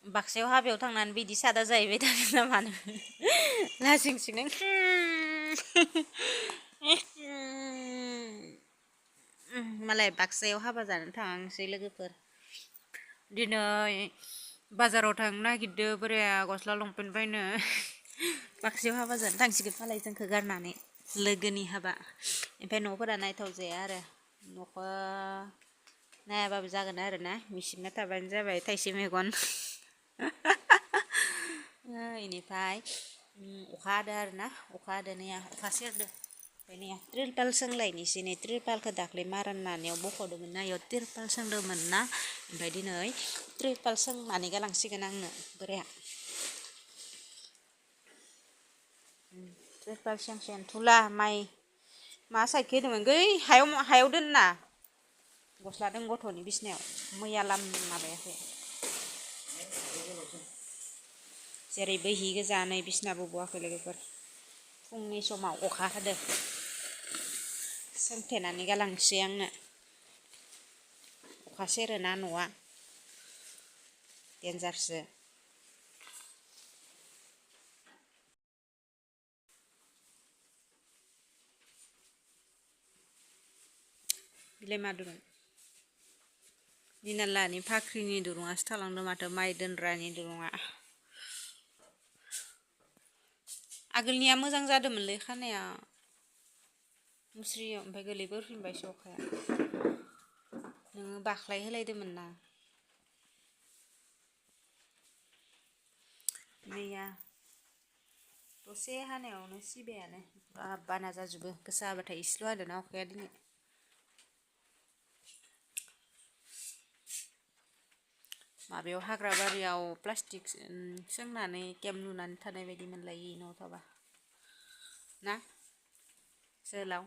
बाक्सायाव हाबायाव थांनानै बिदि सादा जाहैबाय थादों ना मानो लासिंसिं मालाय बाक्सायाव हाबा जानो थांसै लोगोफोर दिनै बाजाराव थांनो नागिरदों बोराया गस्ला लंपेन्ट बायनो बाक्सायाव हाबा जानो थांसिगोन मालाय जोंखौ गारनानै लोगोनि हाबा ओमफ्राय न'फोरा नायथाव जाया आरो न'खौ नायाबाबो जागोन आरो ना मिसिबना थाबानो जाबाय थाइसे मेगन इनिफ्राय अखा हादों आरो ना अखा हादों नै अखा सेरदों ओमफ्राय नै त्रिरपाल सोंलायनोसै नै त्रिरपालखौ दाख्लै मारान नानायाव बख'दोंमोन ना इयाव त्रिरपाल सोंदोंमोन ना ओमफ्राय दिनै त्रिरपाल सोंनानै गालांसिगोन आंनो बोराया त्रिरपाल सोंसिगोन थुला माइ मा साइडखि होदोंमोन गै हायाव दोनना गस्ला दं गथ'नि बिसिनायाव मैया माबायाखै जेरैबो हि गोजा नै बिसिनाबो बवाखै लोगोफोर फुंनि समाव अखा हादों सोंथेनानै गालांसै आंनो अखा सेरोना न'आ देन्जारसो बिलाय मा दुरुं निनालानि फाख्रिनि दुरुङासो थालांदों माथो माइ दोनग्रानि दुरुङा आगोलनिया मोजां जादोंमोनलै खानाया मुस्रियाव ओमफ्राय गोलैबोफिनबायसो अखाया नोङो बाख्लाय होलायदोंमोन ना मैया दसे हानायावनो सिबायानो बाना जाजोबो गोसा हाबाथाय इसेल' हादोंना अखाया दिनै माबायाव हाग्रा बारियाव प्लास्टिक सोंनानै केम्प लुनानै थानाय बायदि मोनलायो न'आव थाबा ना जोहोलाव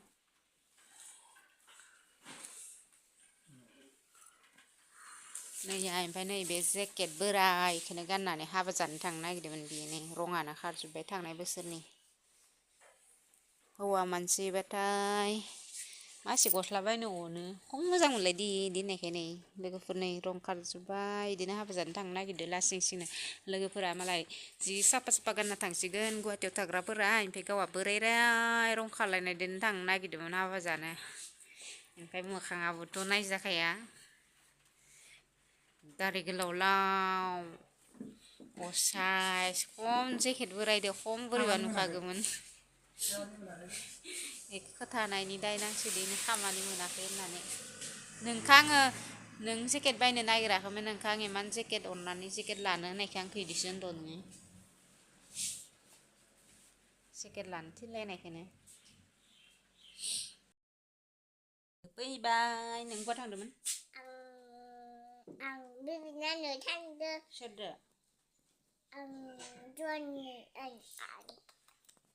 नैया ओमफ्राय नैबे जेकेट बोरायखौनो गाननानै हाबा जानो थांनो नागिरदोंमोन बियो नै रङानो खारजोब्बाय थांनाय बोसोरनि हौवा मानसिबाथाय मासे गस्ला बायनो अनो खम मोजां मोनलायदि होननायखाय नै लोगोफोर नै रं खारजोब्बाय बिदिनो हाबा जानो थांनो नागिरदों लासिंसिंनो लोगोफोरा मालाय जि साफा साफा गानना थांसिगोन गुवाहाटियाव थाग्राफोरा ओमफ्राय गावहा बोरायराय रं खारलायनायदोनो थांनो नागिरदोंमोन हाबा जानो ओमफ्राय मोखाङाबोथ' नायजाखाया दारि गोलाव लाव असाइस खम जेकेट बोरायदो खम बोरैबा नुखागौमोन खोथानायनि दाय नांसोदों खामानि मोनाखै होननानै नोंखौ आङो नों जेकेट बायनो नागिराखैमोन नोंखौ आं इमान जेकेट अननानै जेकेट लानो होनायखाय आंखौ इदिसो होनदों नोङो जेकेट लानो थिनलायनायखौनो फैबाय नों बहा थांदोंमोन आं बिबिनानो थांदों सोरदो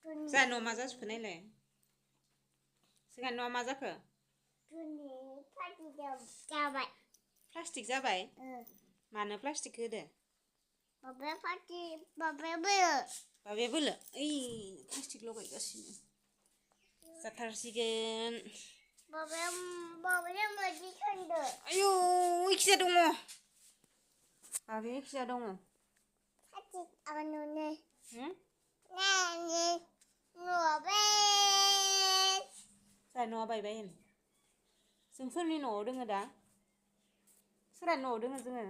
जोंहा न'आ मा जाजोबखो नायलाय जोंहा न'आ मा जाखो जाबाय प्लास्टिक जाबाय मानो प्लास्टिक होदो बाबाया बोलो ओइ प्लास्टिक लगायगासिनो जाथारसिगोन बाबाया मोदै थांदो आयौ इखिजा दङ बाबाया इखिजा दङ जोंहा न'आ बायबाय होन जों सोरनि न'आव दोङो दा सोरहानि न'आव दोङो जोङो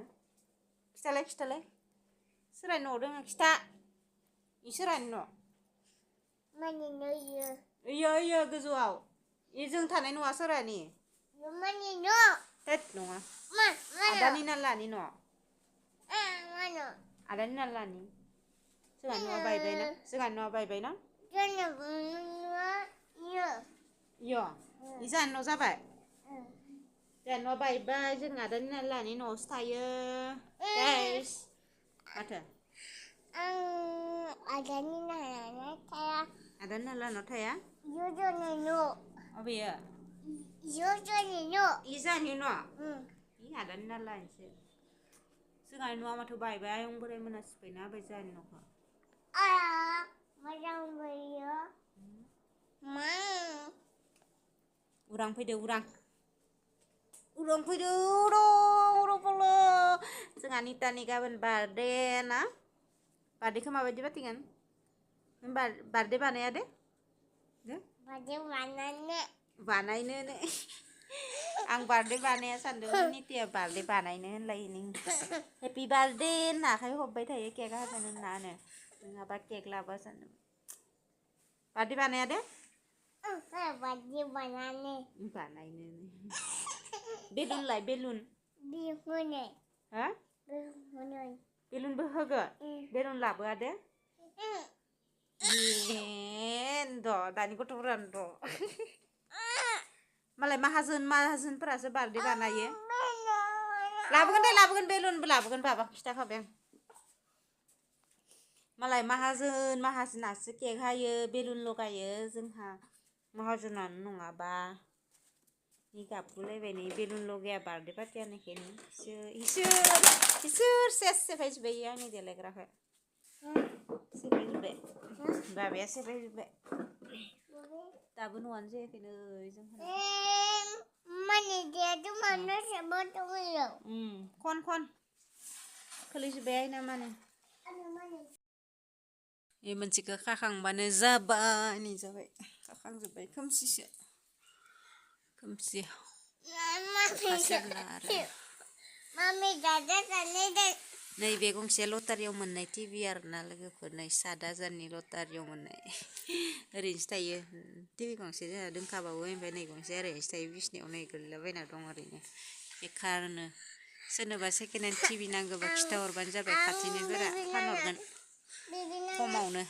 खिथालाय सोरहानि न'आव दोङो खिथा इ सोरहानि न' इयो गोजौआव इ जों थानाय न'आ सोरहानि थोद नङा आदानि ना लानि न' आदानि ना लानि जोंहा न'आ बायबायना इयो इ जोंहानि न' जाबाय जोंहा न'आ बायबाय जों आदानि ना लानि न'आवसो थायो गाइस माथो आदानि ना थाया आदानि ना लानाव थाया अबेयो इ जोंहानि न' इ आदानि ना लानिसो जोंहानि न'आ माथो बायबाय आयं बोराय मोना सिफायना होबाय जोंहानि न'खौ उरां फैदो उरां फैदो र' जोंहा जोंहा नितानि गाबोन बार्थडे ना बार्थडेखौ माबायदि बाथिगोन बार्थडे बानाया दे Baju warnanya. बानायनो ने आं बार्थडे बानाया सानदोंमोन नितिया बार्थडे बानायनो होनलायो नों हेपि बार्थडे होनना आखाइ हरबाय थायो केक हागोन होननानो नङाबा केक लाबा सानदोंमोन बार्थडे बानाया दे Baju warnanya. बानायनो बेलुन लाय बेलुन Bihune. हा Bihune. बेलुनबो होगोन बेलुन लाबोआ दे द' दानि गथ'फोरानो द' मालाय माहाजोनफोरासो बार्थडे बानायो लाबोगोन दे लाबोगोन बेलुनबो लाबोगोन बाबा खिथाखाबाय आं मालाय माहाजोनासो केक हायो बेलुन लगायो जोंहा माहाजोनानो नङाबा नि गाबगुलायबाय नै बेलुन लगाया बार्थडे पार्टियानोखेनि इसोर सेस सेफायजोब्बाय आंनि देलायग्राखौ सेफायजोब्बाय बाबाया सेफायजोब्बाय दाबो न'आनो जायाखैनो जोंहा Mana dia tu mana sebab tu ya? खन खोलैजोब्बाय आइना माने बे मोनसेखौ खाखांबानो जाबाय नै जाबाय खाखांजोब्बाय खोमसिसो खोमसि Mami dada sana deh. नैबे गंसे लटारियाव मोननाय टिभि आरोना लोगोफोर नै 7,000नि लटारियाव मोननाय ओरैनोसो थायो टिभि गंसे जोंहा दोंखाबावो ओमफ्राय नै गंसे ओरैनोसो थायो बिसिनायाव नै गोलैलाबायना दं ओरैनो बेखारनो सोरनोबा सेकेन्ड हेन्ड टिभि नांगौबा खिथाहरबानो जाबाय खाथिनिफोरा फानहरगोन खमावनो